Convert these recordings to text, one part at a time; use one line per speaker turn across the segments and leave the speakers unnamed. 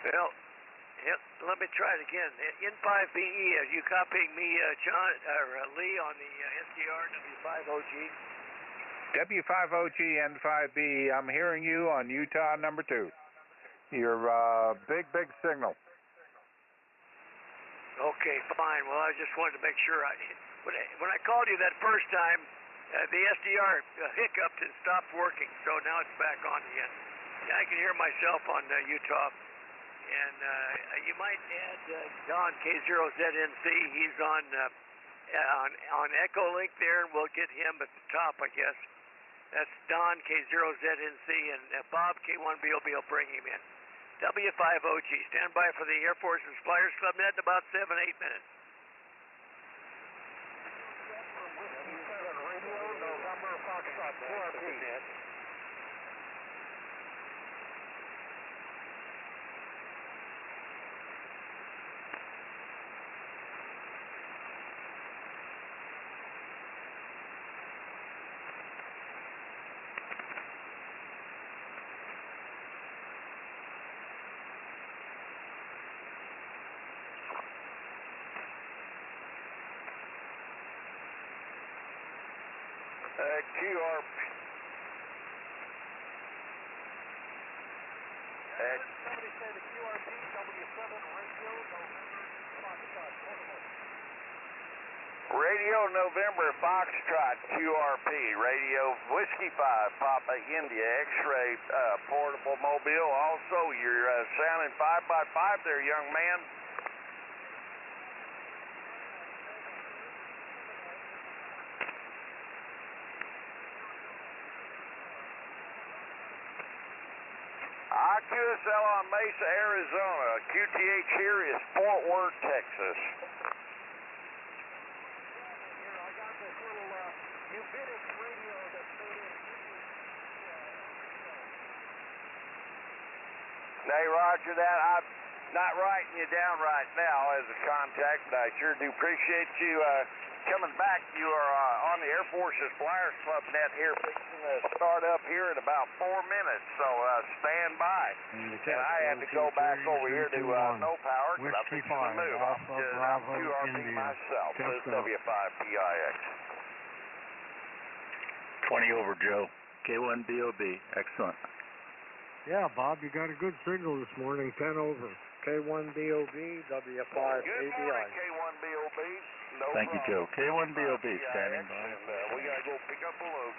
Well, let me try it again. N5BE, are you copying me, John, or Lee, on the SDR W5OG?
W5OG N5B, I'm hearing you on Utah number 2. Your big signal.
Okay, fine. Well, I just wanted to make sure. When I called you that first time, the SDR hiccuped and stopped working, so now it's back on again. Yeah, I can hear myself on Utah. And you might add Don K0ZNC. He's on Echolink there, and we'll get him at the top, I guess. That's Don K0ZNC, and Bob K1BOB will bring him in. W5OG, stand by for the Air Force's Flyers Club net in about 7-8 minutes.
Radio November Foxtrot 4P.
QRP.
Somebody say the QRP, W7 Radio November Foxtrot.
Radio November Foxtrot QRP. Radio Whiskey 5 Papa India X-ray portable mobile. Also, you're sounding 5x5 there, young man. QSL on Mesa, Arizona. QTH here is Fort Worth, Texas.
Here, I got this little Ubitic radio that's made in.
Hey, roger that. I'm not writing you down right now as a contact, but I sure do appreciate you coming back. You are on the Air Force's Flyers Club net here, fixing to start up here in about 4 minutes, so stand by. And I had to go back over here to no power because I'm fixing to move. I'm QRP myself. This is W5PIX.
20 over, Joe. K1BOB. Excellent.
Yeah, Bob, you got a good signal this morning. 10 over. K1BOB, W5ABI.
Good morning, K1BOB. No
Thank you, Joe. K1BOB, standing by.
And we got to go pick up a load.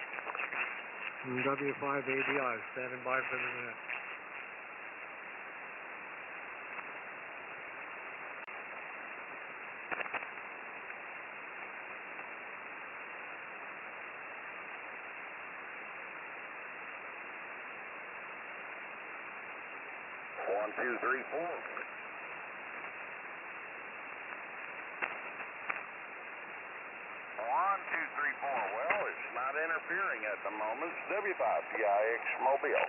W5ABI, standing by for the net.
One, two, three, four. One, two, three, four. Well, it's not interfering at the moment. It's W5PIX Mobile.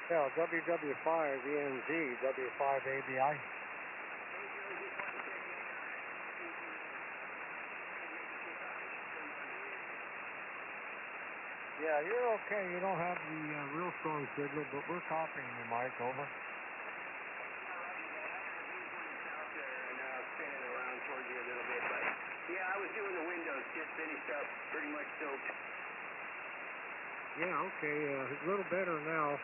Yeah, WW5ENZ, W5ABI. Yeah, you're okay. You don't have the real strong signal, but we're copying you, Mike. Over.
Spinning around towards you a little bit, but yeah, I was doing the windows, just finished up, pretty much soaked.
Yeah, okay, a little better now.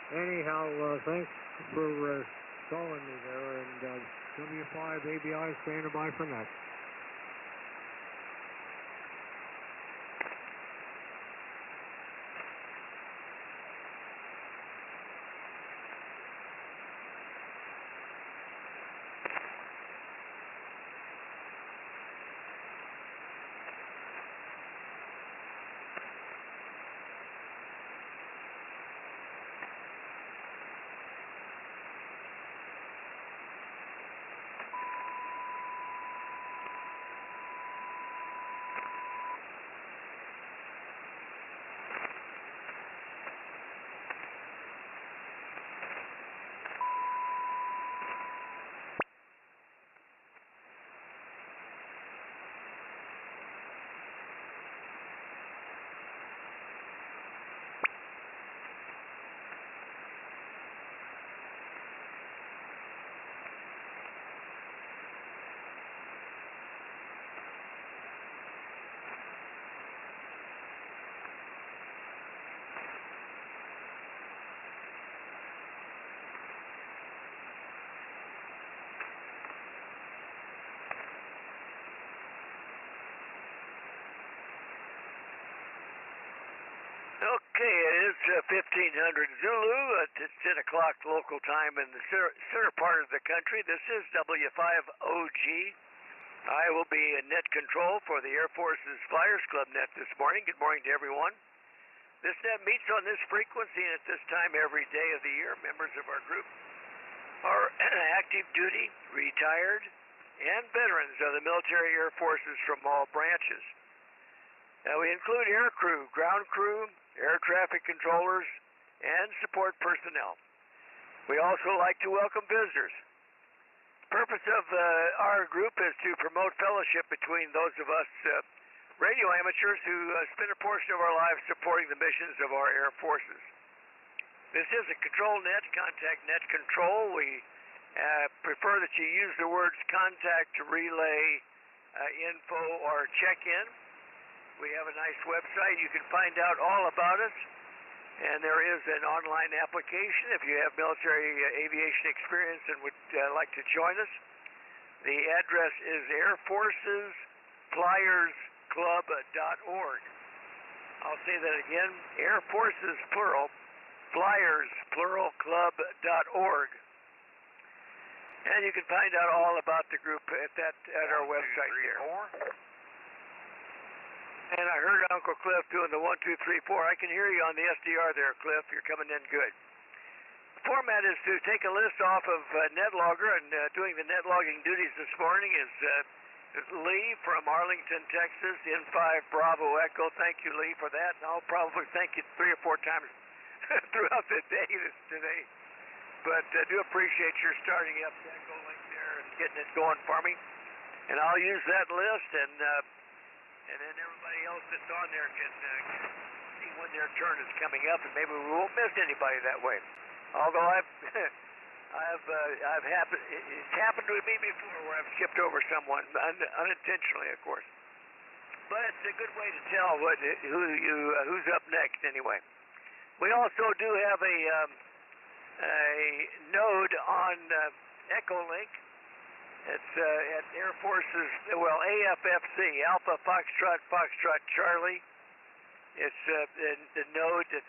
Anyhow, thanks for calling me there, and W5ABI standing by for next.
Okay, it is 1500 Zulu. It's 10 o'clock local time in the center part of the country. This is W5OG. I will be in net control for the Air Force's Flyers Club net this morning. Good morning to everyone. This net meets on this frequency and at this time every day of the year. Members of our group are active duty, retired, and veterans of the military air forces from all branches. Now, we include air crew, ground crew, air traffic controllers, and support personnel. We also like to welcome visitors. The purpose of our group is to promote fellowship between those of us radio amateurs who spend a portion of our lives supporting the missions of our air forces. This is a control net, contact net control. We prefer that you use the words contact, relay, info, or check-in. We have a nice website. You can find out all about us, and there is an online application if you have military aviation experience and would like to join us. The address is airforcesflyersclub.org. I'll say that again, Air Forces, plural, Flyers, plural, club.org. And you can find out all about the group at our website there. And I heard Uncle Cliff doing the 1, 2, 3, 4. I can hear you on the SDR there, Cliff. You're coming in good. The format is to take a list off of NetLogger, and doing the net logging duties this morning is Lee from Arlington, Texas, N5 Bravo Echo. Thank you, Lee, for that. And I'll probably thank you 3 or 4 times throughout the day today. But I do appreciate your starting up the Echo link there and getting it going for me. And I'll use that list, and then everybody else that's on there can see when their turn is coming up, and maybe we won't miss anybody that way. Although it's happened to me before where I've skipped over someone unintentionally, of course. But it's a good way to tell who's up next anyway. We also do have a node on Echolink. It's at Air Forces, AFFC, Alpha Foxtrot Charlie. It's the node that's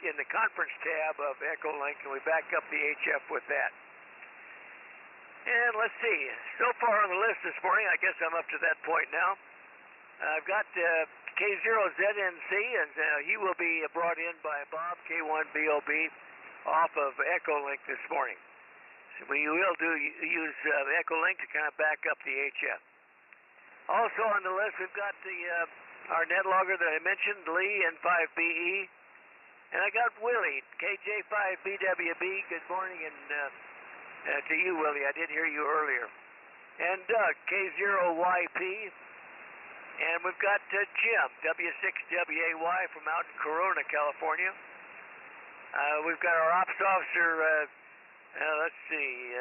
in the conference tab of Echolink, and we back up the HF with that. And let's see, so far on the list this morning, I guess I'm up to that point now. I've got K0ZNC, and he will be brought in by Bob, K1BOB, off of Echolink this morning. We will use Echolink to kind of back up the HF. Also on the list, we've got our net logger that I mentioned, Lee, N5BE. And I got Willie, KJ5BWB. Good morning, and to you, Willie. I did hear you earlier. And Doug, K0YP. And we've got Jim, W6WAY from out in Corona, California. We've got our ops officer, let's see,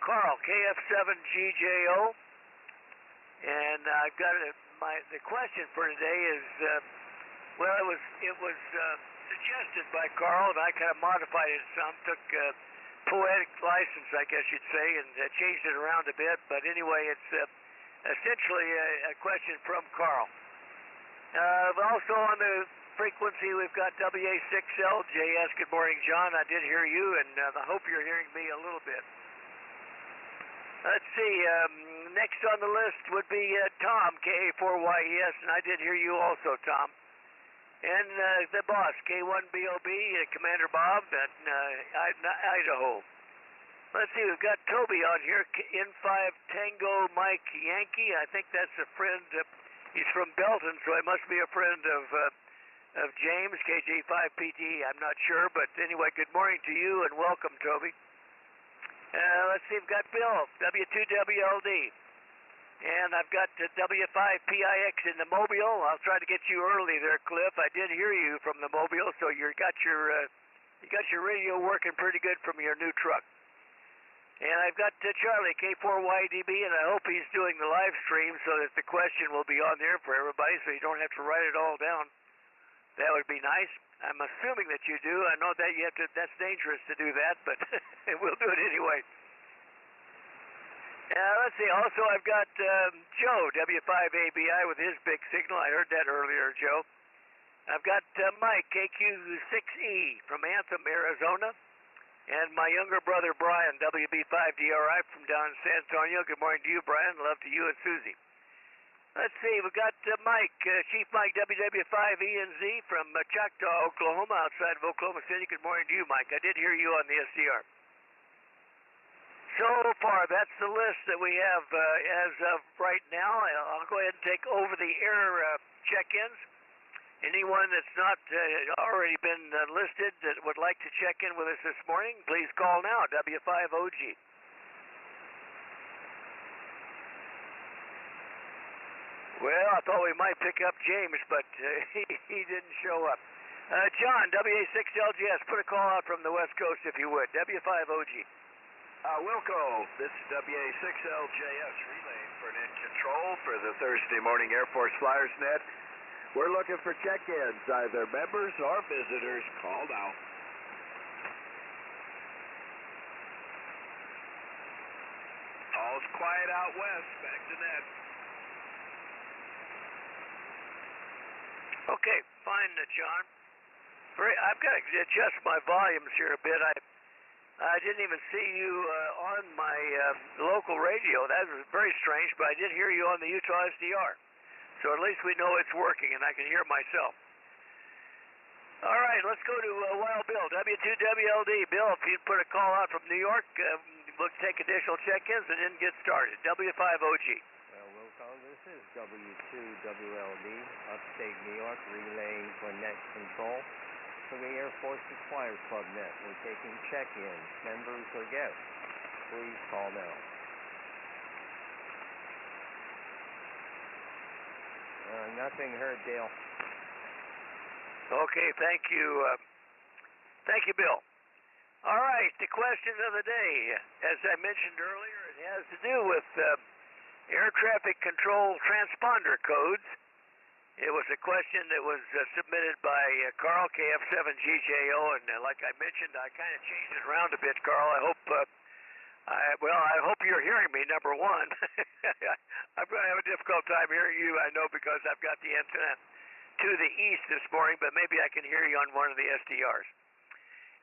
Carl, KF7GJO. And I've got the question for today is, well, it was suggested by Carl, and I kind of modified it some, took poetic license, I guess you'd say, and changed it around a bit. But anyway, it's essentially a question from Carl. Also on the frequency, we've got WA6LJS. Good morning, John. I did hear you, and I hope you're hearing me a little bit. Let's see. Next on the list would be Tom, K4YES, and I did hear you also, Tom. And the boss, K1BOB, Commander Bob at Idaho. Let's see, we've got Toby on here, N5 Tango Mike Yankee. I think that's a friend. He's from Belton, so he must be a friend of James, KJ5PT. I'm not sure, but anyway, good morning to you and welcome, Toby. Let's see, we've got Bill, W2WLD. And I've got W5PIX in the Mobile. I'll try to get you early there, Cliff. I did hear you from the Mobile, so you got your radio working pretty good from your new truck. And I've got Charlie, K4YDB, and I hope he's doing the live stream so that the question will be on there for everybody so you don't have to write it all down. That would be nice. I'm assuming that you do. I know that that's dangerous to do that, but we'll do it anyway. Let's see. Also, I've got Joe, W5ABI, with his big signal. I heard that earlier, Joe. I've got Mike, KQ6E from Anthem, Arizona. And my younger brother, Brian, WB5DRI from down in San Antonio. Good morning to you, Brian. Love to you and Susie. Let's see. We've got Mike, Chief Mike, WW5ENZ from Choctaw, Oklahoma, outside of Oklahoma City. Good morning to you, Mike. I did hear you on the SDR. So far, that's the list that we have as of right now. I'll go ahead and take over-the-air check-ins. Anyone that's not already been listed that would like to check in with us this morning, please call now, W5OG. Well, I thought we might pick up James, but he didn't show up. John, WA6LGS, put a call out from the West Coast if you would. W5OG.
Wilco, this is WA6LJS relaying for net control for the Thursday morning Air Force Flyers Net. We're looking for check-ins, either members or visitors. Call now. All's quiet out west. Back to net.
Okay, fine, John. I've got to adjust my volumes here a bit. I didn't even see you on my local radio. That was very strange, but I did hear you on the Utah SDR. So at least we know it's working, and I can hear myself. All right, let's go to Wild Bill, W2WLD. Bill, if you'd put a call out from New York, we'll take additional check-ins and then get started. W5OG.
Well, Wilco, this is W2WLD, upstate New York, relaying for net control for the Air Force's Flyers Club Net. We're taking check-ins, members or guests. Please call now. Nothing heard, Dale.
Okay, thank you. Thank you, Bill. All right, the question of the day, as I mentioned earlier, it has to do with air traffic control transponder codes. It was a question that was submitted by Carl, KF7GJO, and like I mentioned, I kind of changed it around a bit, Carl. I hope I hope you're hearing me, number one. I'm going to have a difficult time hearing you, I know, because I've got the antenna to the east this morning, but maybe I can hear you on one of the SDRs.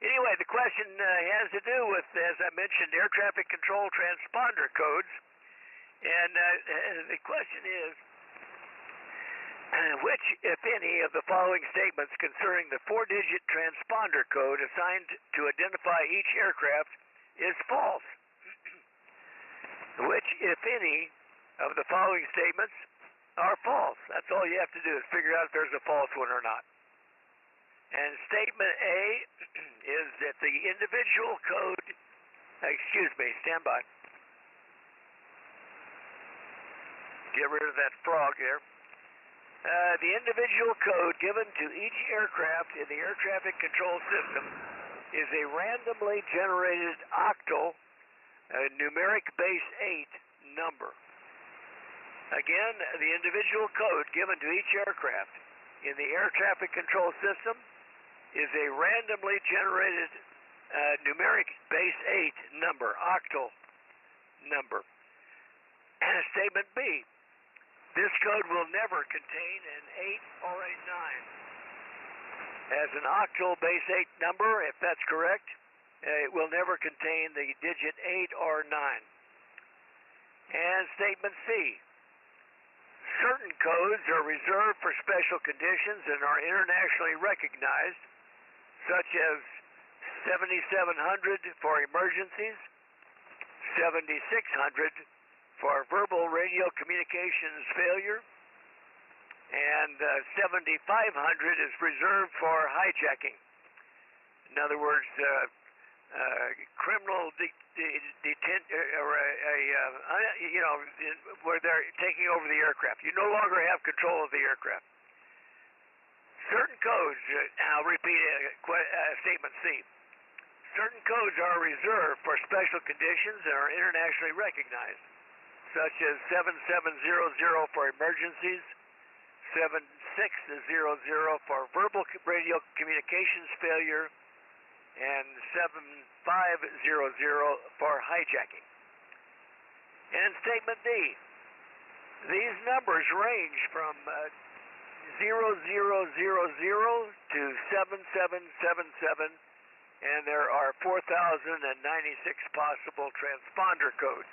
Anyway, the question has to do with, as I mentioned, air traffic control transponder codes. And the question is, which, if any, of the following statements concerning the 4-digit transponder code assigned to identify each aircraft is false? Which, if any, of the following statements are false? That's all you have to do is figure out if there's a false one or not. And statement A is that the individual code, stand by. Get rid of that frog there. The individual code given to each aircraft in the air traffic control system is a randomly generated octal numeric base 8 number. Again, the individual code given to each aircraft in the air traffic control system is a randomly generated numeric base 8 number, octal number. Statement B. This code will never contain an 8 or a 9. As an octal base 8 number, if that's correct, it will never contain the digit 8 or 9. And statement C. Certain codes are reserved for special conditions and are internationally recognized, such as 7700 for emergencies, 7600 for verbal radio communications failure, and 7500 is reserved for hijacking. In other words, criminal where they're taking over the aircraft. You no longer have control of the aircraft. Certain codes, I'll repeat statement C. Certain codes are reserved for special conditions and are internationally recognized, such as 7700 for emergencies, 7600 for verbal radio communications failure, and 7500 for hijacking. And statement D. These numbers range from 0000 to 7777, and there are 4,096 possible transponder codes.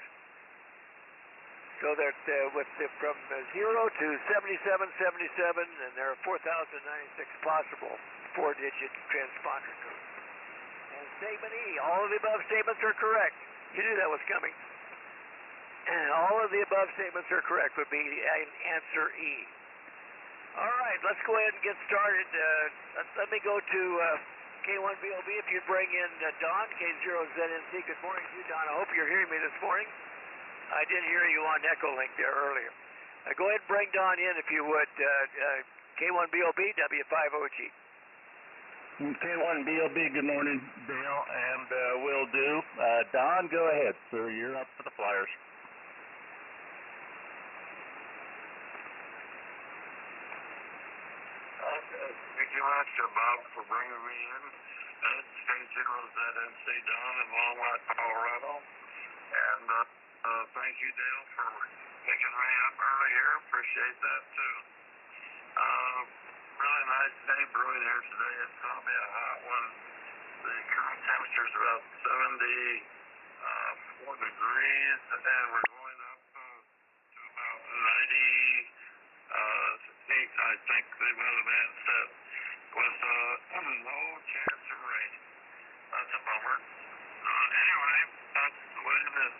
So that from 0 to 7777, and there are 4,096 possible 4-digit transponder codes. And statement E, all of the above statements are correct. You knew that was coming. And all of the above statements are correct would be answer E. All right, let's go ahead and get started. Let me go to K1BOB. If you bring in Don, K0ZNC. Good morning to you, Don. I hope you're hearing me this morning. I did hear you on Echo Link there earlier. Go ahead and bring Don in if you would. K1BOB, W5OG.
K1BOB, good morning, Dale, and will do. Don, go ahead, sir. You're up for the Flyers.
Thank you much, Bob, for bringing me in. It's K0ZNC Don in Longmont, Colorado. And thank you, Dale, for picking me up earlier. Appreciate that, too. Really nice day brewing here today. It's going to be a hot one. The current temperature is about 74 degrees, and we're going up to about 98, I think the weatherman said, with no chance of rain. That's a bummer. Anyway, that's the way it is.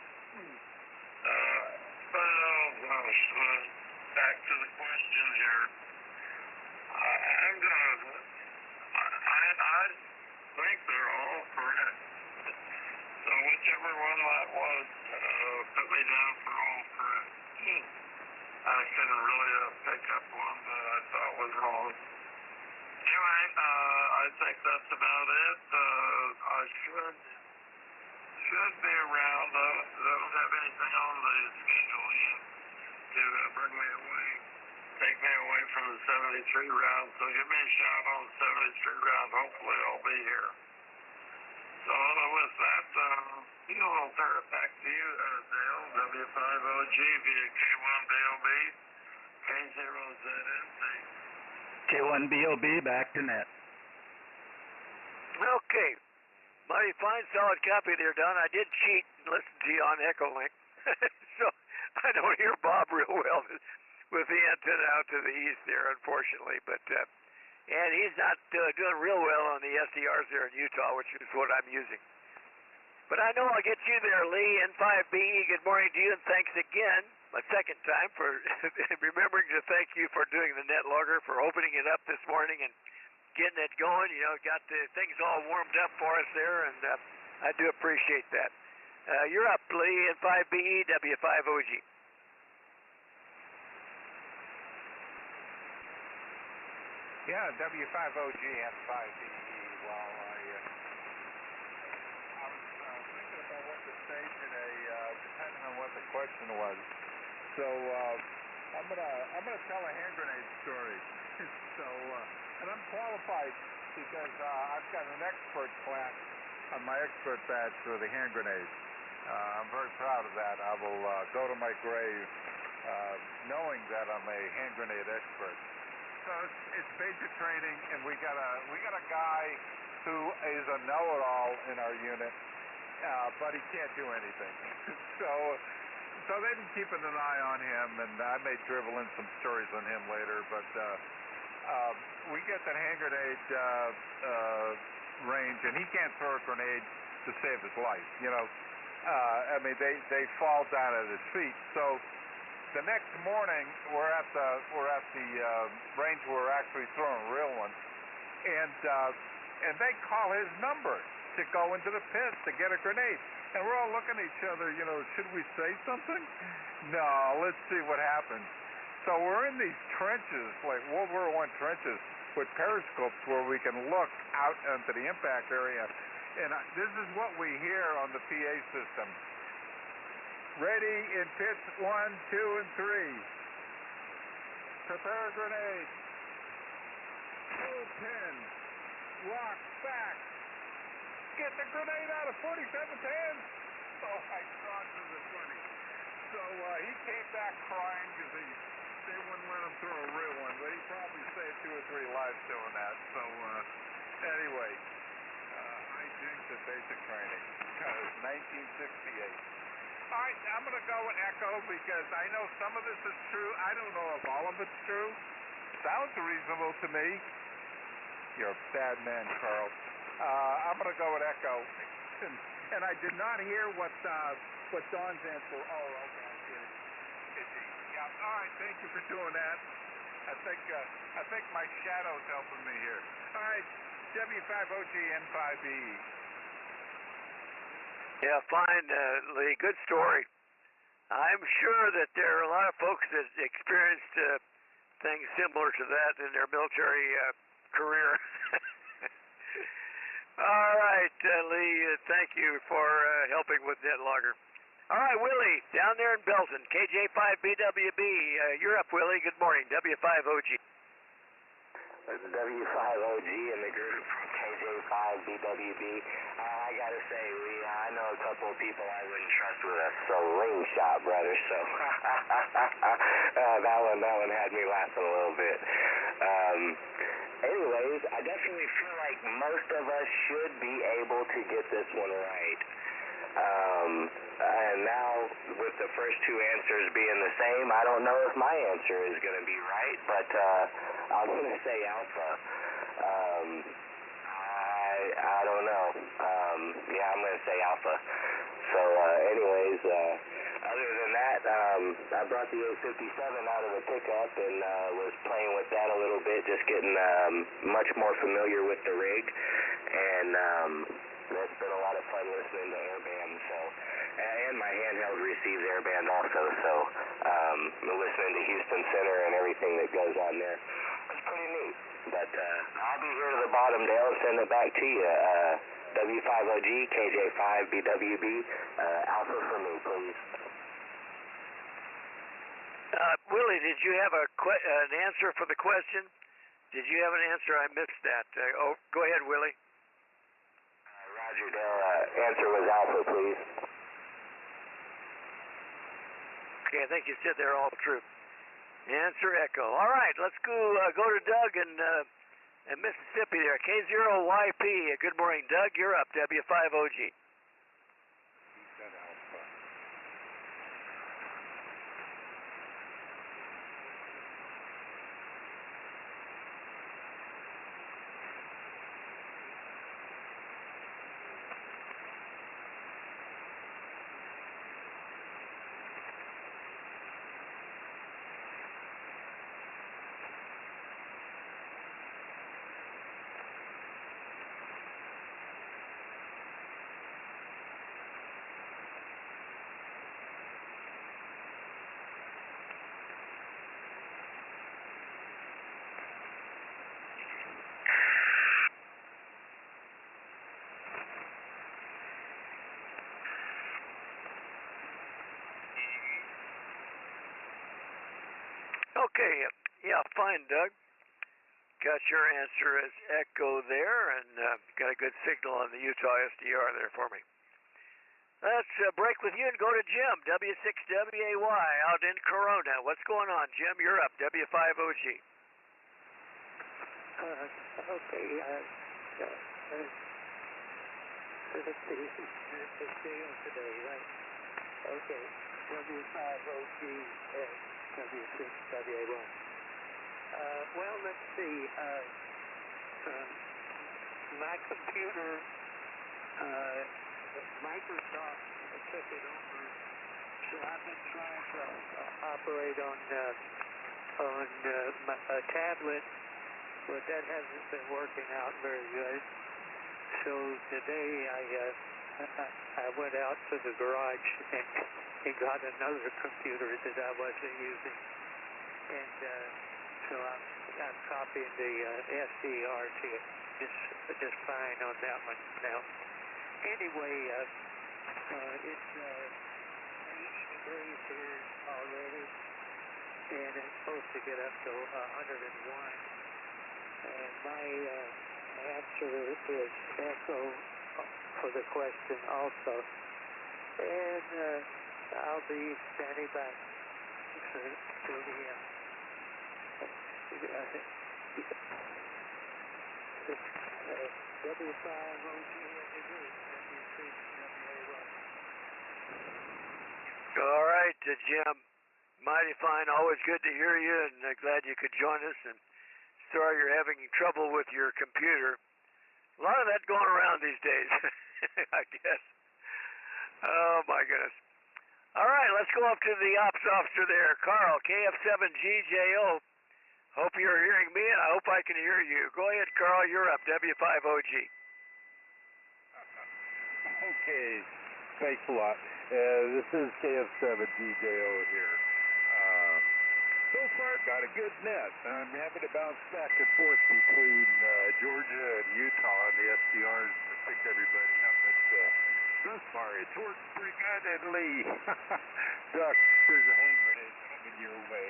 Back to the question here. I think they're all correct. So whichever one that was, put me down for all correct. I couldn't really pick up one that I thought was wrong. Anyway, I think that's about it. I should be around. Don't have anything on the schedule yet to bring me away, take me away from the 73 round. So give me a shout on the 73 round. Hopefully I'll be here. So with that, I'll turn it back to you, Dale, W5OG via K1BOB, K0ZNC.
K1BOB, back to net.
Okay. Mighty fine, solid copy there, Don. I did cheat and listen to you on Echo Link. So I don't hear Bob real well with the antenna out to the east there, unfortunately. But and he's not doing real well on the SDRs there in Utah, which is what I'm using. But I know I'll get you there, Lee, N5B. Good morning to you, and thanks again, my second time, for remembering to thank you for doing the net logger, for opening it up this morning and getting it going. You know, got the things all warmed up for us there, and I do appreciate that. You're up, Lee, N5BE, W5OG.
Yeah, W5OG and 5BE. Well, I was thinking about what to say today, depending on what the question was. So I'm gonna tell a hand grenade story. So and I'm qualified because I've got an expert class on my expert badge for the hand grenade. I'm very proud of that. I will go to my grave knowing that I'm a hand grenade expert. So it's basic training, and we got a guy who is a know-it-all in our unit, but he can't do anything. So they've been keeping an eye on him, and I may dribble in some stories on him later. But we get that hand grenade range, and he can't throw a grenade to save his life. You know, I mean they fall down at his feet. So the next morning, we're at the range where we're actually throwing a real one, and they call his number to go into the pit to get a grenade, and we're all looking at each other. You know, should we say something? No, let's see what happens. So we're in these trenches, like World War I trenches, with periscopes where we can look out into the impact area, and this is what we hear on the PA system. Ready in pits 1, 2, and 3. Prepare a grenade. Pull pin. Lock back. Get the grenade out of 47's hands. Oh my God, this is funny. So he came back crying because they wouldn't let him throw a real one, but he probably saved 2 or 3 lives doing that. So anyway, I jinxed the basic training. It was 1968. All right, I'm going to go with Echo because I know some of this is true. I don't know if all of it's true. Sounds reasonable to me. You're a bad man, Carl. I'm going to go with Echo. And I did not hear what Don's answer. Oh, okay, I get it. Yeah. All right, thank you for doing that. I think my shadow's helping me here. All right, W5OG N5BE.
Yeah, fine, Lee. Good story. I'm sure that there are a lot of folks that experienced things similar to that in their military career. All right, Lee, thank you for helping with that logger. All right, Willie, down there in Belton, KJ5BWB. You're up, Willie. Good morning, W5OG.
W5OG in the group from KJ5BWB. I gotta say, Lee, I know a couple of people I wouldn't trust with a slingshot, brother, so that one had me laughing a little bit. Anyways, I definitely feel like most of us should be able to get this one right. And now, with the first 2 answers being the same, I don't know if my answer is going to be right, but I'm going to say Alpha. I don't know. Yeah, I'm going to say Alpha. So, anyways, other than that, I brought the 857 out of the pickup and was playing with that a little bit, just getting much more familiar with the rig. And it's been a lot of fun listening to airband, so, and my handheld receives airband also, so listening to Houston Center and everything that goes on there. It's pretty neat. But I'll be here to the bottom, Dale, and send it back to you. W5OG, KJ5BWB, Alpha for me, please.
Willie, did you have an answer for the question? Did you have an answer? I missed that. Go ahead, Willie.
Roger, Dale. Answer was Alpha, please.
Okay, I think you said they're all true. Answer Echo. All right, let's go to Doug in Mississippi there. K0YP. Good morning, Doug. You're up. W5OG. Okay, yeah, fine, Doug. Got your answer as echo there, and got a good signal on the Utah SDR there for me. Let's break with you and go to Jim, W6WAY, out in Corona. What's going on, Jim? You're up, W5OG.
Okay, let's see, it's deal today, right? Okay, W5OG and W6WA1. Well, let's see, my computer, Microsoft took it over, so I've been trying to operate on a tablet, but that hasn't been working out very good. So today I went out to the garage and got another computer that I wasn't using, and so I'm copying the SDR to just fine on that one now. Anyway, it's 80 degrees here already, and it's supposed to get up to 101. And my answer is echo for the question also. And I'll be standing by to the
All right, Jim. Mighty fine. Always good to hear you, and glad you could join us. And sorry you're having trouble with your computer. A lot of that going around these days, I guess. Oh, my goodness. All right, let's go up to the ops officer there, Carl, KF7GJO. Hope you're hearing me, and I hope I can hear you. Go ahead, Carl. You're up, W5OG.
Okay, thanks a lot. This is KF7GJO here. So far, got a good net. I'm having to bounce back and forth between Georgia and Utah and the SDRs to pick everybody up. But thus far, it's worked pretty good. And Lee, Duck, there's a hand grenade coming your way.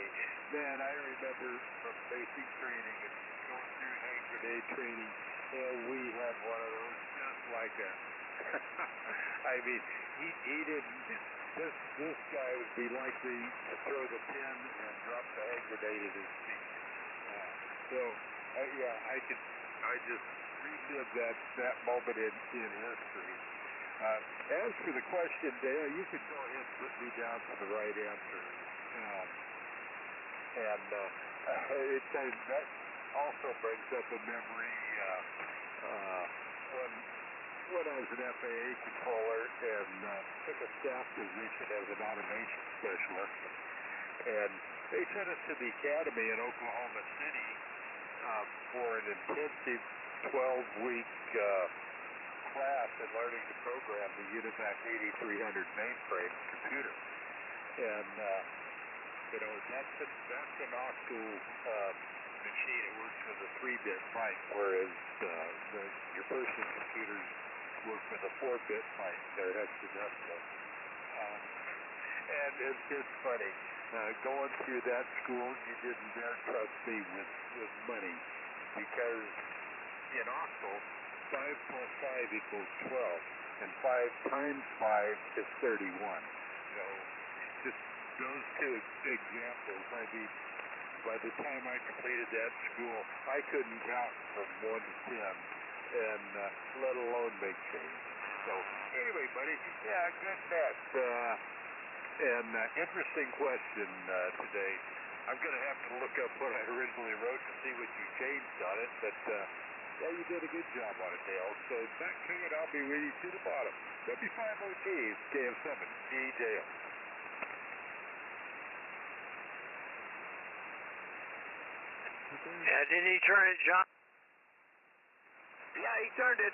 Man, I remember from basic training and going through hand grenade training, and we had one of those just like that. I mean, he didn't. This guy would be likely to throw the pin and drop the hand grenade at his feet. Yeah, I just relived that moment in history. As for the question, Dale, you could go ahead and put me down for the right answer. That also brings up a memory when I was an FAA controller and took a staff position as an automation specialist. And they sent us to the academy in Oklahoma City for an intensive 12-week class in learning to program the Univac 8300 mainframe computer. And, that's an octal machine. It works with a 3-bit byte, whereas your personal computers work with a 4-bit byte. They're hexadecimal. And it's just funny. Going through that school, you didn't dare trust me with money, because in octal, 5 plus 5 equals 12, and 5 times 5 is 31. Just those two examples. I mean, by the time I completed that school, I couldn't count from 1 to 10, and let alone make change. So anyway, buddy, yeah, good net. And interesting question today. I'm going to have to look up what I originally wrote to see what you changed on it, but yeah, you did a good job on it, Dale. So back to it, I'll be with you to the bottom. W5OG, KF7GJO.
Yeah, did he turn it, John?
Yeah, he turned it.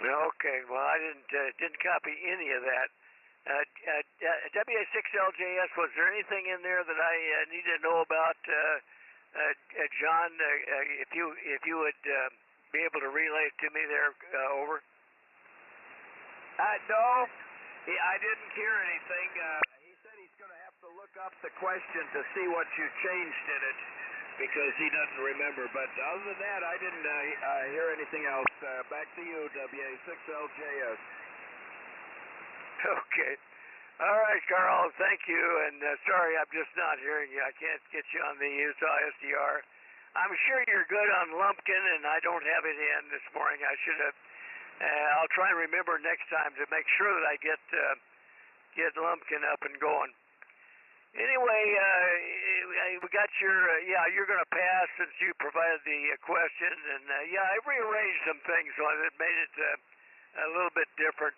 Okay, well, I didn't copy any of that. WA6LJS, was there anything in there that I need to know about, John? If you would be able to relay it to me there, over.
No, I didn't hear anything. He said he's going to have to look
look up the question to see what you changed in it because he doesn't remember. But other than that, I didn't hear anything else. Back to you, WA6LJS.
Okay. All right, Carl, thank you. And sorry, I'm just not hearing you. I can't get you on the Utah SDR. I'm sure you're good on Lumpkin, and I don't have it in this morning. I should have. I'll try and remember next time to make sure that I get Lumpkin up and going. Anyway, we got your, you're going to pass since you provided the question. And, I've rearranged some things on it, made it a little bit different.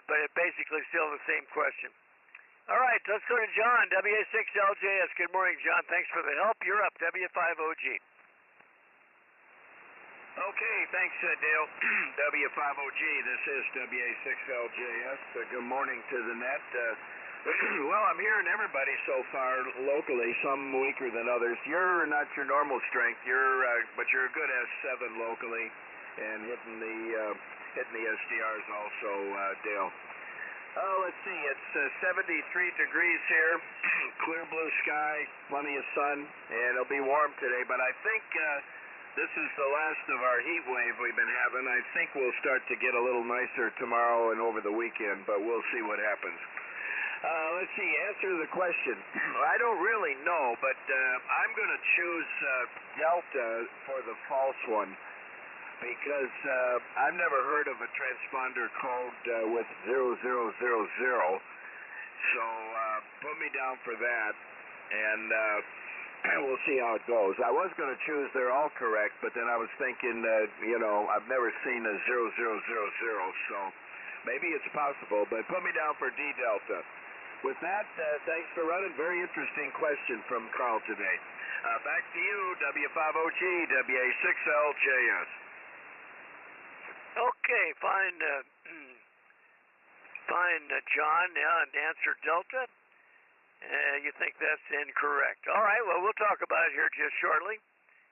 But it basically still the same question. All right, let's go to John, WA6LJS. Good morning, John. Thanks for the help. You're up, W5OG.
Okay, thanks, Dale. W5OG, this is WA6LJS. Good morning to the net. Well, I'm hearing everybody so far locally, some weaker than others. You're not your normal strength, but you're a good S7 locally and hitting the SDRs also, Dale. Oh, let's see, it's 73 degrees here, clear blue sky, plenty of sun, and it'll be warm today, but I think this is the last of our heat wave we've been having. I think we'll start to get a little nicer tomorrow and over the weekend, but we'll see what happens. Let's see, answer the question. I don't really know, but I'm going to choose Delta for the false one because I've never heard of a transponder code with 0000. So put me down for that, and we'll see how it goes. I was going to choose they're all correct, but then I was thinking, I've never seen a 0000, so maybe it's possible, but put me down for D Delta. With that, thanks for running. Very interesting question from Carl today. Back to you, W5OG, WA6LJS.
Okay, fine, John. Answer Delta. You think that's incorrect. All right, well, we'll talk about it here just shortly.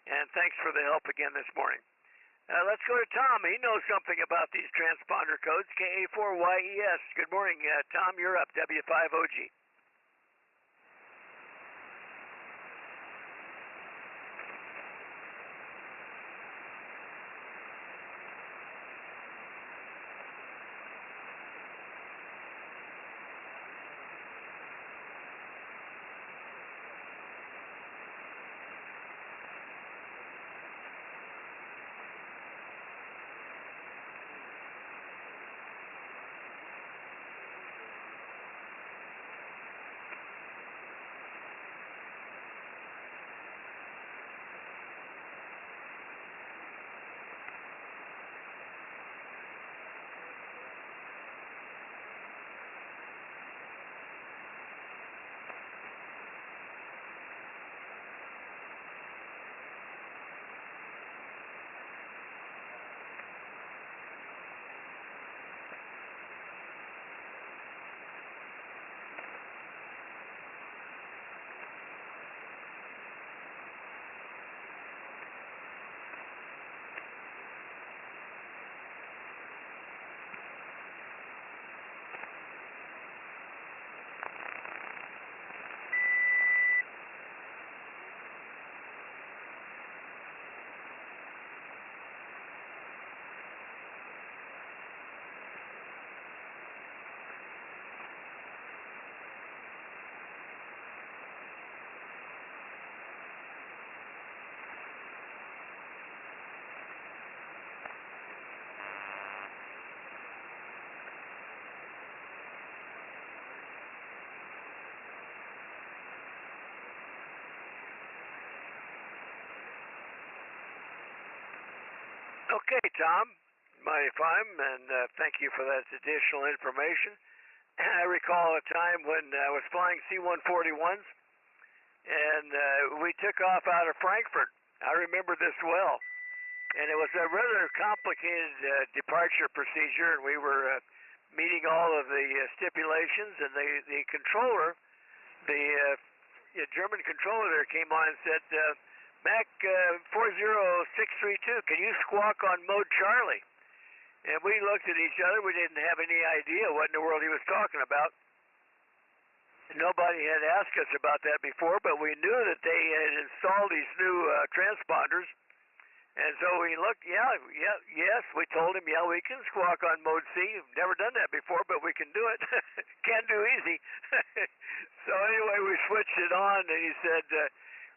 And thanks for the help again this morning. Let's go to Tom. He knows something about these transponder codes, K4YES. Good morning, Tom. You're up, W5OG. Okay, Tom, mighty fine, and thank you for that additional information. I recall a time when I was flying C-141s, and we took off out of Frankfurt. I remember this well, and it was a rather complicated departure procedure, and we were meeting all of the stipulations, and the controller, the German controller there came on and said, Mac 40632, can you squawk on mode Charlie? And we looked at each other. We didn't have any idea what in the world he was talking about. Nobody had asked us about that before, but we knew that they had installed these new transponders. And so we looked, yes, we told him, we can squawk on mode C. We've never done that before, but we can do it. Can do easy. So anyway, we switched it on, and he said,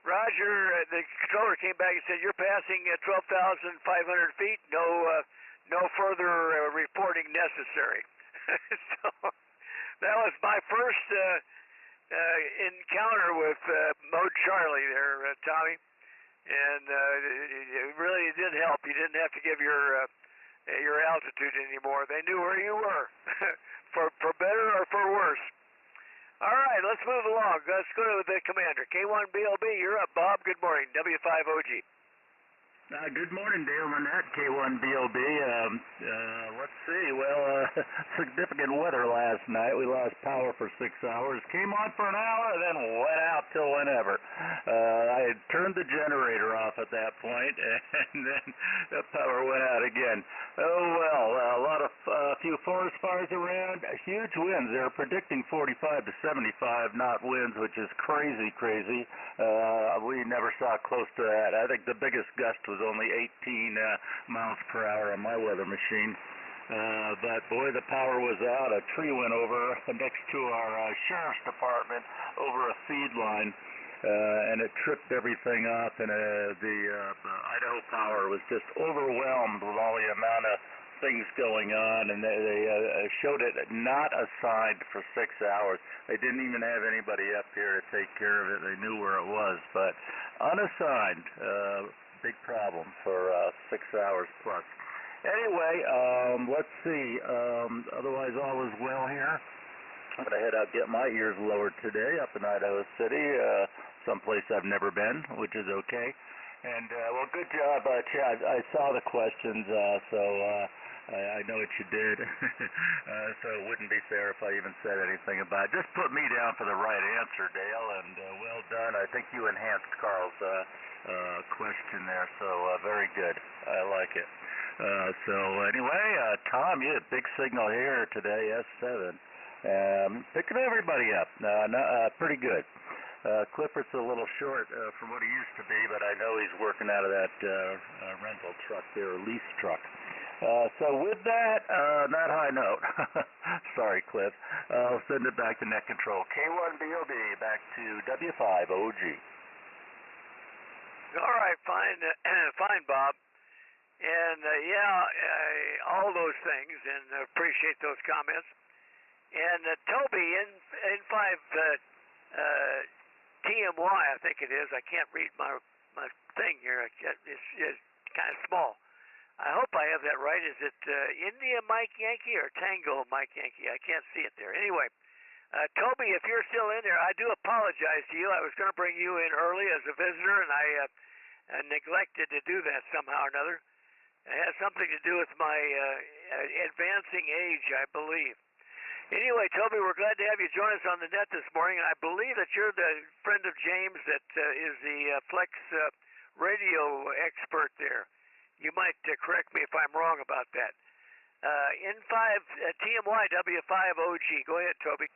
Roger, the controller came back and said, you're passing 12,500 feet, no further reporting necessary. So that was my first encounter with mode Charlie there, Tommy. And it really did help. You didn't have to give your altitude anymore. They knew where you were, for better or for worse. All right, let's move along. Let's go to the commander. K1BLB, you're up, Bob. Good morning. W5OG.
Good morning, Dale Manette, K1BLB. Let's see. Well, significant weather last night. We lost power for 6 hours. Came on for an hour and then went out till whenever. I had turned the generator off at that point, and then the power went out again. Oh, well, a few forest fires around. Huge winds. They're predicting 45 to 75 knot winds, which is crazy. We never saw close to that. I think the biggest gust was only 18 miles per hour on my weather machine. But boy, the power was out. A tree went over next to our sheriff's department over a feed line, and it tripped everything up, and the Idaho Power was just overwhelmed with all the amount of things going on, and they showed it not assigned for 6 hours. They didn't even have anybody up here to take care of it. They knew where it was, but unassigned. Big problem for 6 hours plus. Anyway, let's see. Otherwise, all is well here. I'm going to head out and get my ears lowered today up in Idaho City, someplace I've never been, which is okay. And, well, good job, Chad. I saw the questions, so I know what you did. So it wouldn't be fair if I even said anything about it. Just put me down for the right answer, Dale, and well done. I think you enhanced Carl's question there, so very good. I like it. So anyway, Tom, you had a big signal here today, S7. Picking everybody up. Pretty good. Clifford's a little short from what he used to be, but I know he's working out of that rental truck there, lease truck. So with that, not high note. Sorry, Cliff. I'll send it back to net control. K1BLB back to W5OG.
All right, fine, fine, Bob. And all those things, and appreciate those comments. And Toby, N5 TMY, I think it is. I can't read my thing here. It's kind of small. I hope I have that right. Is it India Mike Yankee or Tango Mike Yankee? I can't see it there. Anyway, Toby, if you're still in there, I do apologize to you. I was going to bring you in early as a visitor, and I neglected to do that somehow or another. It has something to do with my advancing age, I believe. Anyway, Toby, we're glad to have you join us on the net this morning, and I believe that you're the friend of James that is the Flex radio expert there. You might correct me if I'm wrong about that. N5 TMY W5OG. Go ahead, Toby.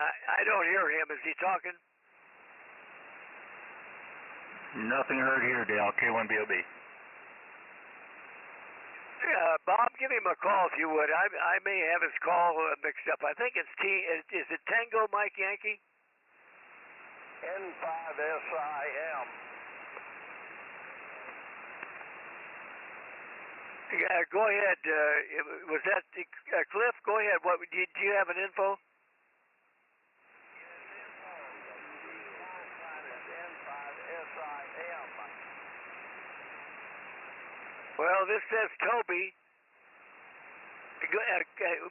I don't hear him. Is he talking?
Nothing heard here, Dale. K1BOB.
Bob, give him a call if you would. I may have his call mixed up. I think it's is it Tango Mike Yankee?
N5SIM.
Yeah, go ahead. Was that Cliff? Go ahead. What do you have an info? Well, this says Toby.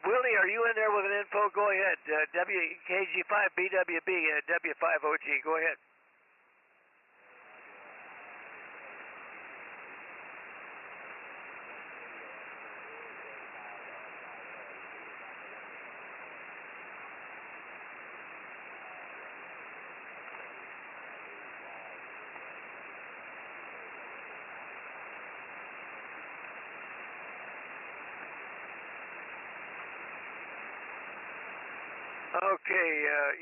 Willie, are you in there with an info? Go ahead. WKG5BWB, W5OG. Go ahead. Okay,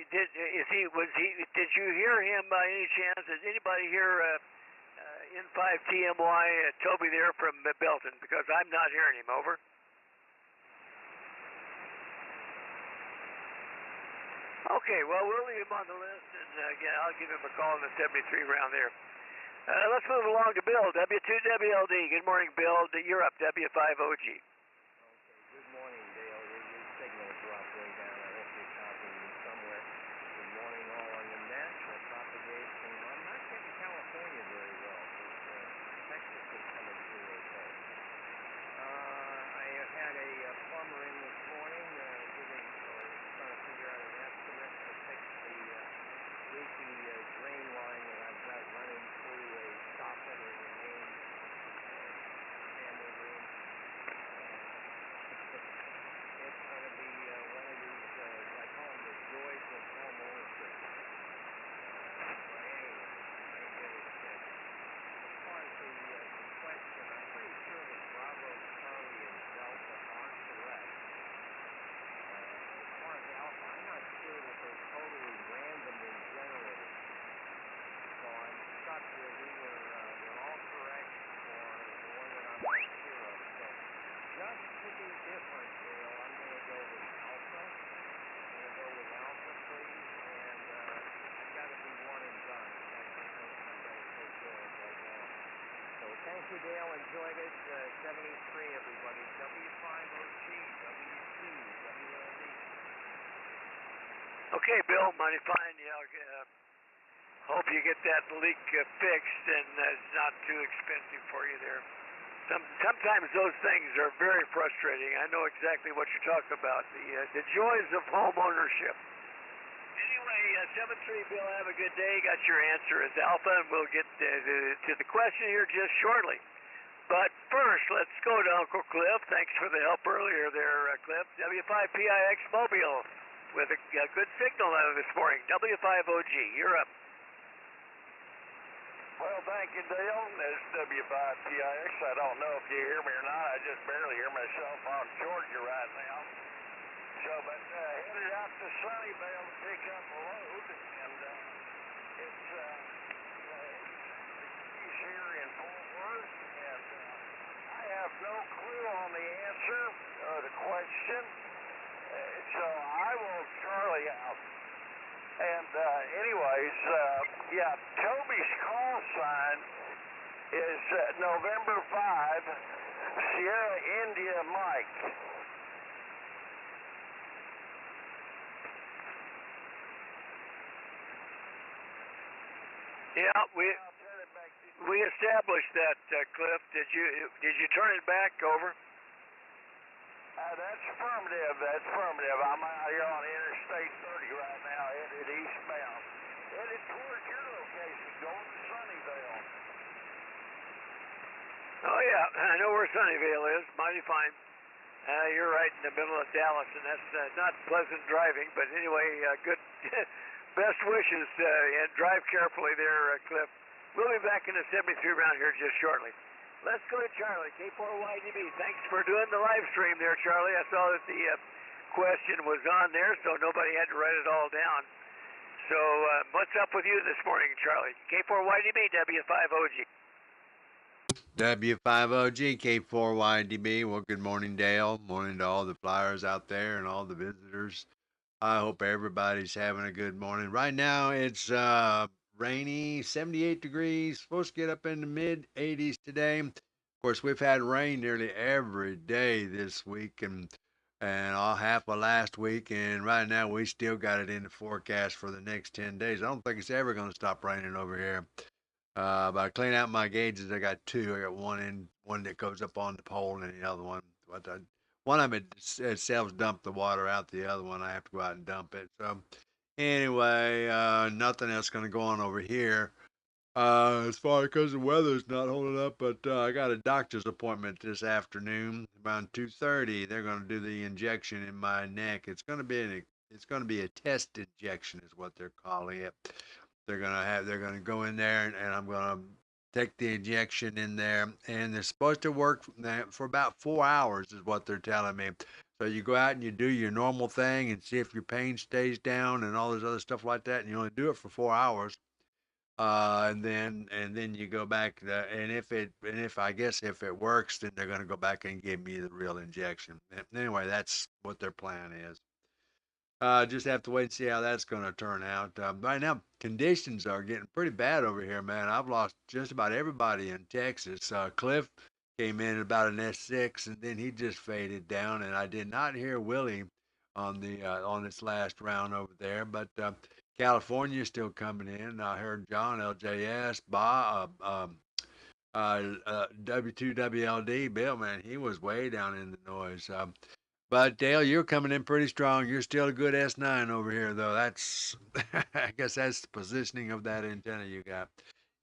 did you hear him by any chance? Does anybody hear N5TMY Toby there from Belton? Because I'm not hearing him, over. Okay, well, we'll leave him on the list, and again, I'll give him a call in the 73 round there. Let's move along to Bill, W2WLD. Good morning, Bill. You're up, W5OG.
Okay, good morning, Dale. Your signal dropped way down. I hope you're copying me somewhere. Good morning, all on the net. Propagation. I'm not getting California very well, but Texas is coming through okay. I had a plumber in this morning trying to figure out an estimate to fix the leaky drain line that I've got running through a soffit in the main family room. It's going to be one of these, I call them the joys of home ownership. But anyway, I get it fixed. As far as the question, I'm pretty sure that Bravo, Charlie, and Delta are correct. As far as Alpha, I'm not sure that they're totally randomly generated. So I'm stuck with either they're all correct or the one that I'm not sure of. So just to be different, Dale, I'm going to go with Alpha. I'm going to go with Alpha, please. And I've got to be one and done. That's the thing I've got to take care of right now. So thank you, Dale. Enjoyed it. 73, everybody. W5OG, W2, WLD.
Okay, Bill, mighty fine. Yeah, hope you get that leak fixed and it's not too expensive for you there. Sometimes those things are very frustrating. I know exactly what you're talking about. The joys of home ownership. Anyway, 7-3, Bill, have a good day. Got your answer as Alpha, and we'll get to the question here just shortly. But first, let's go to Uncle Cliff. Thanks for the help earlier there, Cliff. W5PIX Mobile with a good signal out of this morning. W5OG, you're up.
Well, thank you, Dale. This is W5PIX. I don't know if you hear me or not. I just barely hear myself on Georgia right now. So, but headed out to Sunnyvale to pick up a load, and it's he's here in Fort Worth, and I have no clue on the answer or the question. So I will Charlie out. And anyways, yeah, Toby's call sign is November 5, Sierra India Mike.
Yeah, we established that, Cliff. Did you turn it back over?
That's affirmative. That's affirmative. I'm out here on Interstate 30 right now, headed eastbound. Headed towards your location, going to Sunnyvale.
Oh, yeah. I know where Sunnyvale is. Mighty fine. You're right in the middle of Dallas, and that's not pleasant driving. But anyway, good. Best wishes, and drive carefully there, Cliff. We'll be back in the 73 round here just shortly. Let's go to Charlie, K4YDB. Thanks for doing the live stream there, Charlie. I saw that the question was on there, so nobody had to write it all down. So what's up with you this morning, Charlie? K4YDB, W5OG.
W5OG, K4YDB. Well, good morning, Dale. Morning to all the flyers out there and all the visitors. I hope everybody's having a good morning. Right now, it's rainy, 78 degrees. Supposed to get up in the mid-80s today. Of course, we've had rain nearly every day this week and all half of last week. And right now, we still got it in the forecast for the next 10 days. I don't think it's ever going to stop raining over here. But I clean out my gauges. I got two. I got one that goes up on the pole, and the other one. One of them itself dump the water out. The other one I have to go out and dump it. So anyway, nothing else going to go on over here. As far because the weather's not holding up, but I got a doctor's appointment this afternoon around 2:30. They're going to do the injection in my neck. It's going to be a test injection, is what they're calling it. They're going to go in there and I'm going to take the injection in there, and they're supposed to work for about 4 hours is what they're telling me. So you go out and you do your normal thing and see if your pain stays down and all this other stuff like that, and you only do it for 4 hours. And then you go back, and if I guess if it works, then they're going to go back and give me the real injection. Anyway, that's what their plan is. Just have to wait and see how that's going to turn out. Right now, conditions are getting pretty bad over here, man. I've lost just about everybody in Texas. Cliff came in at about an S6, and then he just faded down. And I did not hear Willie on this last round over there, but California is still coming in. I heard John LJS, Bob, W2WLD, Bill, man, he was way down in the noise. But Dale, you're coming in pretty strong. You're still a good S9 over here, though. That's, I guess that's the positioning of that antenna you got.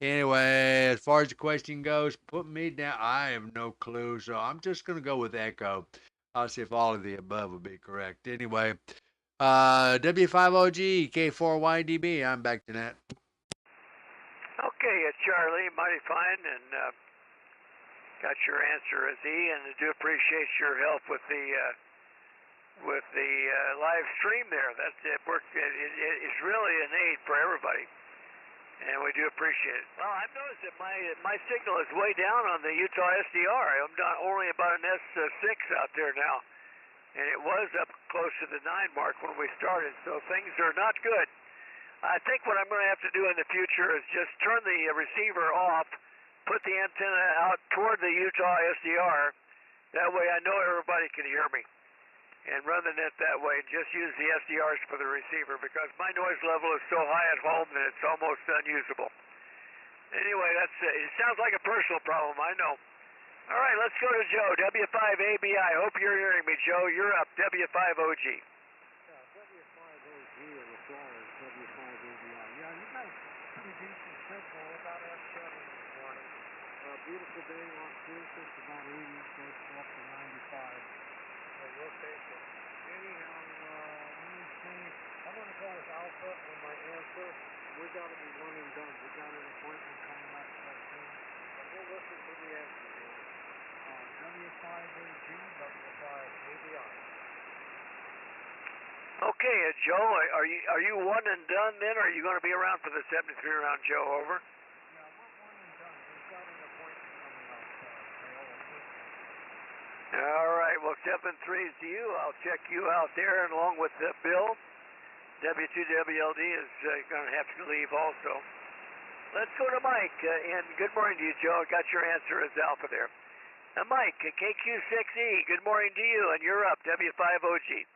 Anyway, as far as the question goes, put me down. I have no clue, so I'm just gonna go with Echo. I'll see if all of the above will be correct. Anyway, W5OG K4YDB. I'm back to that.
Okay, Charlie, mighty fine, and got your answer as E, and I do appreciate your help with the live stream there. That's it. It's really an aid for everybody, and we do appreciate it. Well, I've noticed that my signal is way down on the Utah SDR. I'm not only about an S6 out there now, and it was up close to the 9 mark when we started, so things are not good. I think what I'm going to have to do in the future is just turn the receiver off, put the antenna out toward the Utah SDR. That way I know everybody can hear me, and run the net that way. Just use the SDRs for the receiver, because my noise level is so high at home that it's almost unusable. Anyway, that's it. Sounds like a personal problem, I know. All right, let's go to Joe, W5ABI. Hope you're hearing me, Joe. You're up, W5OG.
W5OG and the Flyers, W5ABI. Yeah, you got a pretty decent signal, about S7 this morning. Beautiful day on Tuesday, it's about 80, so up to 95. We'll take it. Anyhow, let me see. I'm going to go with Alpha on my answer. We got to be one and done. We got an appointment coming up soon. But we'll listen to the answer here. W5AG, W5ABI.
Okay, Joe, are you one and done then, or are you going to be around for the 73 round, Joe? Over.
Yeah, we're one and done. We've got an appointment coming up.
All right, well, 7-3 to you. I'll check you out there, and along with Bill. W2WLD is going to have to leave also. Let's go to Mike, and good morning to you, Joe. I got your answer as Alpha there. Mike, KQ6E, good morning to you, and you're up, W5OG.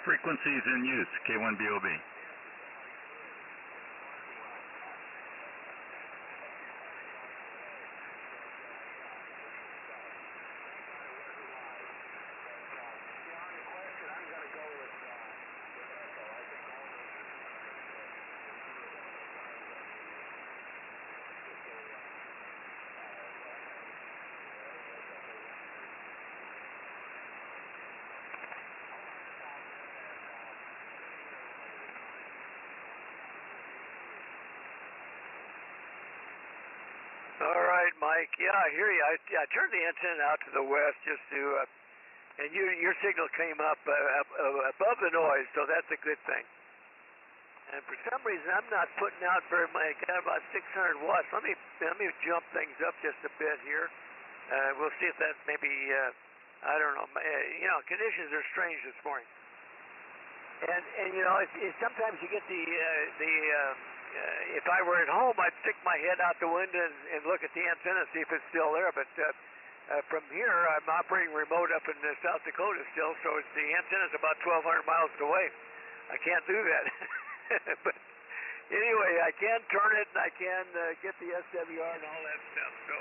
Frequencies in use, K1BOB.
right, Mike. Yeah, I hear you. I turned the antenna out to the west just to, and your signal came up above the noise, so that's a good thing. And for some reason, I'm not putting out very much. I got about 600 watts. Let me jump things up just a bit here. We'll see if that maybe, I don't know. Conditions are strange this morning. And sometimes you get if I were at home, I'd stick my head out the window and look at the antenna, see if it's still there. But from here, I'm operating remote up in South Dakota still, so the antenna's about 1,200 miles away. I can't do that. But anyway, I can turn it and I can get the SWR and all that stuff. So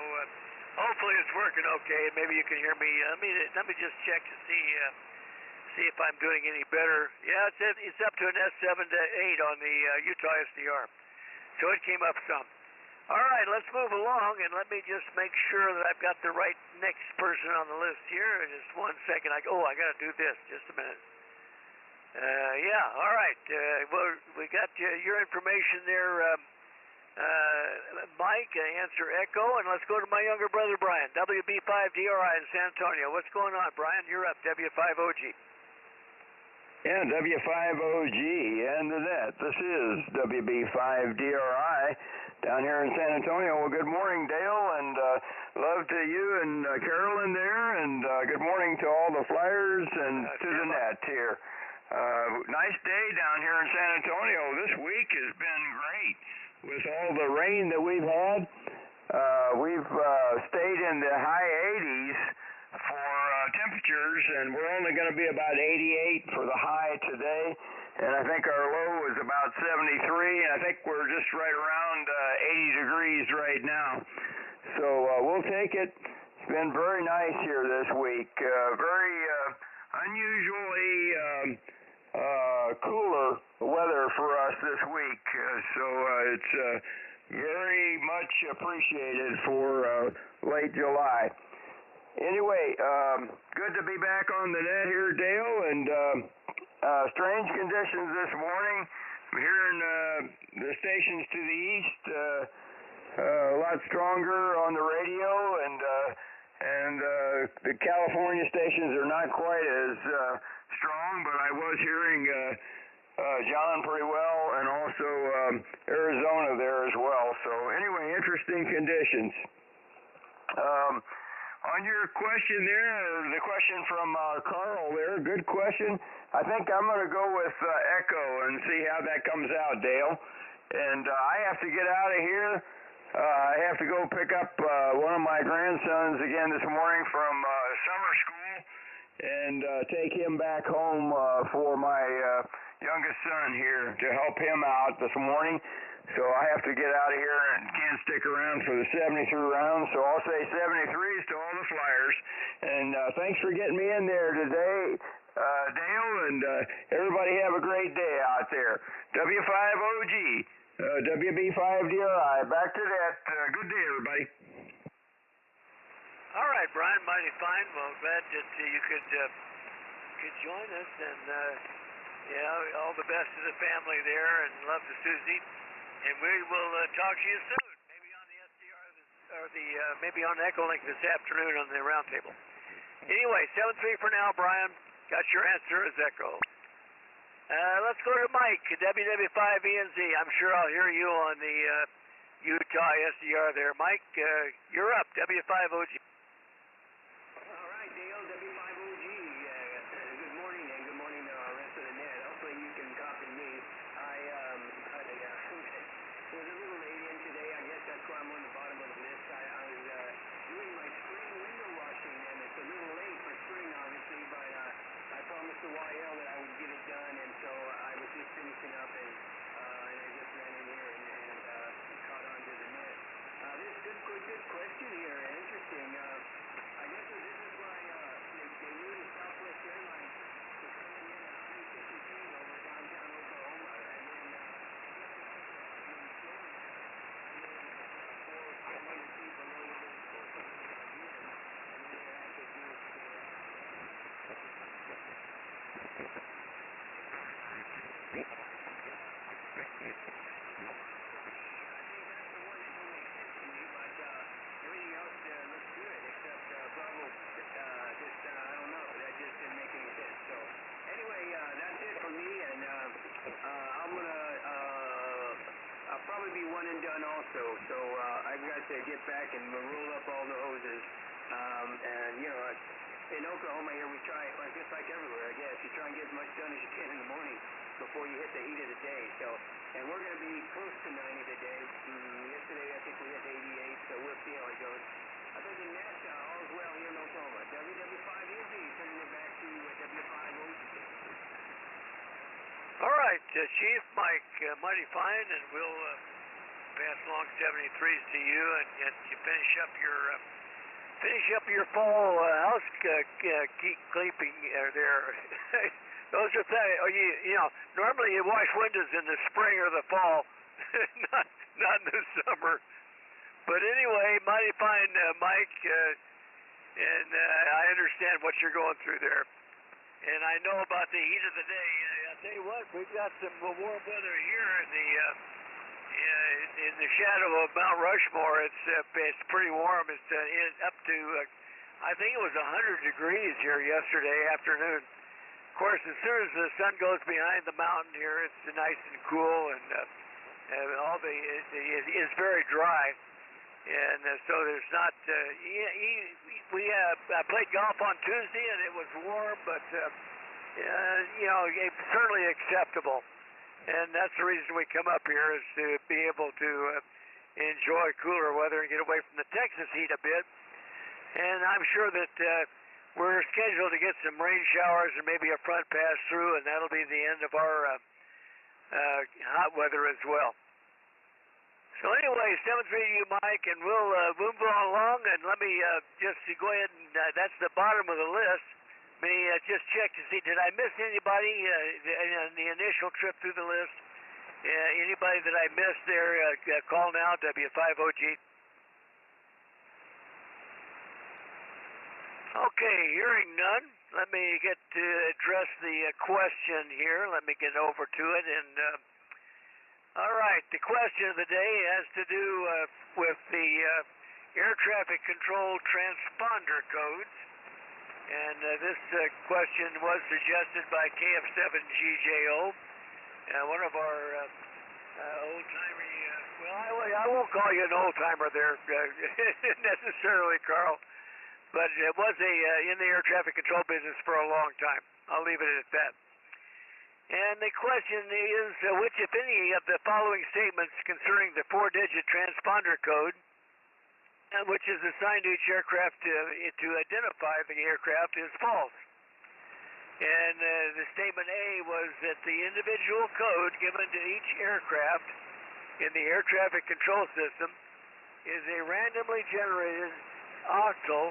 hopefully it's working okay. Maybe you can hear me. Let me just check to see if I'm doing any better. Yeah, it's up to an S7 to 8 on the Utah SDR. So it came up some. All right, let's move along and let me just make sure that I've got the right next person on the list here. In just 1 second, I got to do this. Just a minute. Yeah, all right. Well, we got your information there, Mike, answer Echo, and let's go to my younger brother, Brian, WB5DRI in San Antonio. What's going on, Brian? You're up, W5OG.
Yeah, W5OG and the net. This is WB5DRI down here in San Antonio. Well, good morning, Dale, and love to you and Carolyn there, and good morning to all the flyers and to the net here. Nice day down here in San Antonio. This week has been great with all the rain that we've had. We've stayed in the high 80s for temperatures, and we're only going to be about 88 for the high today, and I think our low is about 73, and I think we're just right around 80 degrees right now. So we'll take it. It's been very nice here this week. Very unusually cooler weather for us this week, so it's very much appreciated for late July. Anyway, good to be back on the net here, Dale, and strange conditions this morning. I'm hearing the stations to the east a lot stronger on the radio, and the California stations are not quite as strong, but I was hearing John pretty well, and also Arizona there as well. So anyway, interesting conditions. On your question there, the question from Carl there, good question. I think I'm going to go with Echo and see how that comes out, Dale. And I have to get out of here. I have to go pick up one of my grandsons again this morning from summer school and take him back home for my youngest son here to help him out this morning. So I have to get out of here and can't stick around for the 73 rounds. So I'll say 73s to all the flyers. And thanks for getting me in there today, Dale, and everybody have a great day out there. W5OG, WB5DRI, back to that. Good day, everybody.
All right, Brian, mighty fine. Well, glad that you could join us, and all the best to the family there, and love to Susie. And we will talk to you soon, maybe on the SDR or maybe on Echolink this afternoon on the roundtable. Anyway, 7-3 for now, Brian. Got your answer as Echo. Let's go to Mike, WW5ENZ. I'm sure I'll hear you on the Utah SDR there. Mike, you're up, W5OG.
All right, Dale, W5OG. Good morning, and good morning to our rest of the net. Hopefully you can copy me. I was a little late in today. I guess that's why I'm on the bottom of the list. I was doing my spring window washing, and it's a little late for spring, obviously, but I promised the YL that I would get it done, and so I was just finishing up, and I just ran in here and caught on to the net. This good question here, interesting. done also. So I've got to get back and roll up all the hoses. And you know, in Oklahoma here we try, well, just like everywhere, I guess, you try and get as much done as you can in the morning before you hit the heat of the day. So, and we're going to be close to 90 today. Yesterday I think we hit 88, so we'll see how it goes. Other than that, all's well here in Oklahoma. WW5UB, turning it back to W5OG.
All right, Chief Mike, mighty fine, and we'll pass along 73s to you, and you finish up your fall housekeeping there. Those are things. You know, normally you wash windows in the spring or the fall, not in the summer. But anyway, mighty fine, Mike, and I understand what you're going through there. And I know about the heat of the day. I'll tell you what, we've got some warm weather here in the shadow of Mount Rushmore. It's pretty warm. It's up to I think it was 100 degrees here yesterday afternoon. Of course, as soon as the sun goes behind the mountain here, it's nice and cool, and it is very dry. And so there's not. I played golf on Tuesday, and it was warm, but you know, certainly acceptable. And that's the reason we come up here, is to be able to enjoy cooler weather and get away from the Texas heat a bit. And I'm sure that we're scheduled to get some rain showers and maybe a front pass through, and that'll be the end of our hot weather as well. So anyway, 7-3 to you, Mike, and we'll move along, and let me just go ahead and that's the bottom of the list. Let me just check to see, did I miss anybody in the initial trip through the list? Anybody that I missed there, call now, W5OG. Okay, hearing none, let me get to address the question here. Let me get over to it, and all right, the question of the day has to do with the air traffic control transponder codes. And this question was suggested by KF7GJO, one of our old-timey, well, I won't call you an old-timer there necessarily, Carl, but it was in the air traffic control business for a long time. I'll leave it at that. And the question is, which, if any, of the following statements concerning the 4-digit transponder code, which is assigned to each aircraft to identify the aircraft, is false? And the statement A was that the individual code given to each aircraft in the air traffic control system is a randomly generated octal,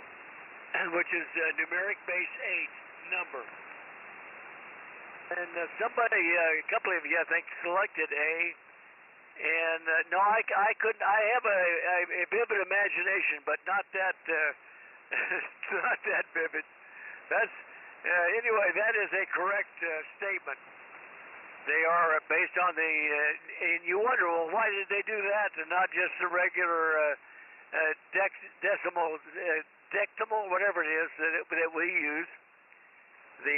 which is numeric base 8 number. And somebody, a couple of you, I think, selected A. And no, I couldn't. I have a vivid imagination, but not that not that vivid. That's anyway. That is a correct statement. They are based on the, and you wonder, well, why did they do that and not just the regular decimal, whatever it is that we use. The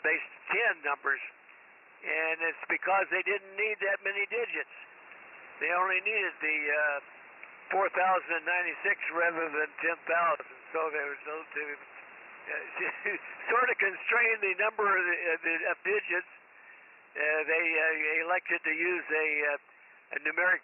base 10 numbers, and it's because they didn't need that many digits. They only needed the 4,096 rather than 10,000. So there was to sort of constrain the number of digits. They elected to use a numeric